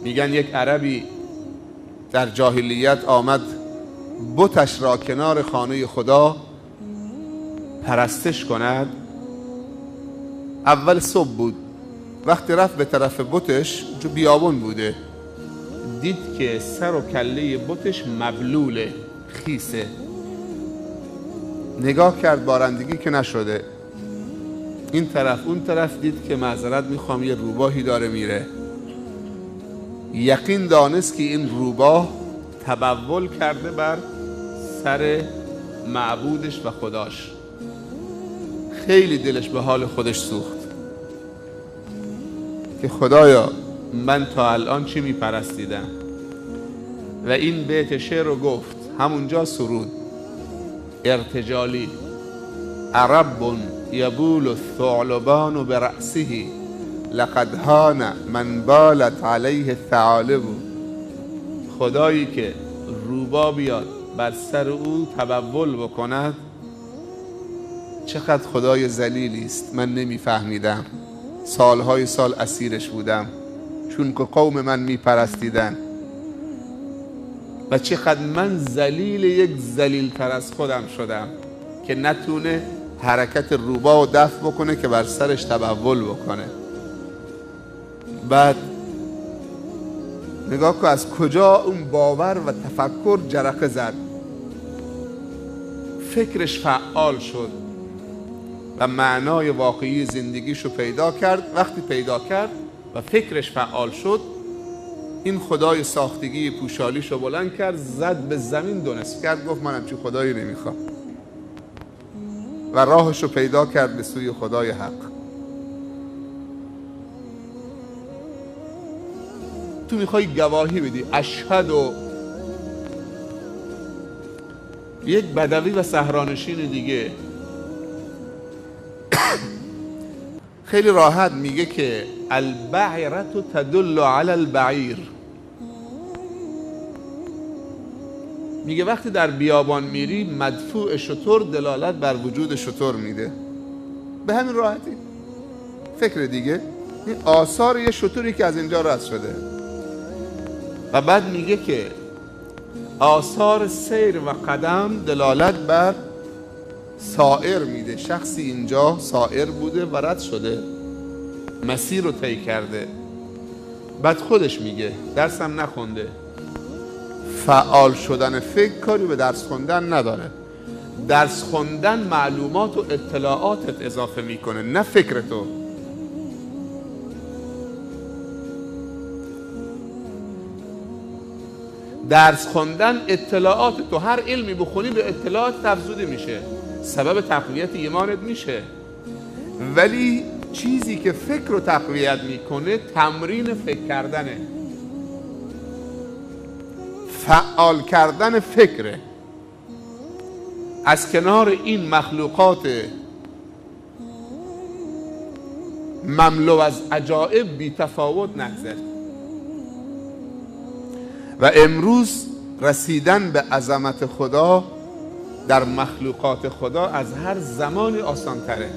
میگن یک عربی در جاهلیت آمد بتش را کنار خانه خدا پرستش کند. اول صبح بود، وقتی رفت به طرف بتش، جو بیابون بوده، دید که سر و کله بتش مبلوله، خیسه. نگاه کرد بارندگی که نشده، این طرف اون طرف، دید که معذرت میخوام یه روباهی داره میره. یقین دانست که این روباه تبول کرده بر سر معبودش و خداش. خیلی دلش به حال خودش سوخت که خدایا من تا الان چی میپرستیدم؟ و این بیت شعر رو گفت، همونجا سرود ارتجالی: عرب یبول الثعلبان برأسه لقد هان من بالت علیه الثعالب. خدایی که روبا بیاد بر سر او تبول بکند چقدر خدای ذلیلی است. من نمیفهمیدم، سالهای سال اسیرش بودم چون که قوم من میپرستیدن و چقدر من ذلیل یک ذلیل تر از خودم شدم که نتونه حرکت روبا و دفع بکنه که بر سرش تبول بکنه. بعد نگاه کن از کجا اون باور و تفکر جرقه زد. فکرش فعال شد و معنای واقعی زندگیشو پیدا کرد. وقتی پیدا کرد و فکرش فعال شد، این خدای ساختگی پوشالیشو بلند کرد، زد به زمین، دو نصف کرد، گفت من همچین خدایی نمیخوام و راهشو پیدا کرد به سوی خدای حق. تو میخوای گواهی بدی اشهد و یک بدوی و صحرانشین دیگه خیلی راحت میگه که البعیرة تدل علی البعیر. میگه وقتی در بیابان میری مدفوع شتر دلالت بر وجود شتر میده. به همین راحتی. فکر دیگه این آثار یه شتری که از اینجا رد شده. و بعد میگه که آثار سیر و قدم دلالت بر سائر میده. شخصی اینجا سائر بوده و رد شده، مسیر رو طی کرده. بعد خودش میگه درسم نخونده. فعال شدن فکر کاری به درس خوندن نداره. درس خوندن معلومات و اطلاعاتت اضافه میکنه، نه فکرتو. درس خوندن اطلاعات تو، هر علمی بخونی به اطلاعات افزوده میشه، سبب تقویت ایمانت میشه. ولی چیزی که فکر رو تقویت میکنه تمرین فکر کردنه، فعال کردن فکره. از کنار این مخلوقات مملو از عجائب بی تفاوت نگذر. و امروز رسیدن به عظمت خدا در مخلوقات خدا از هر زمانی آسان تره.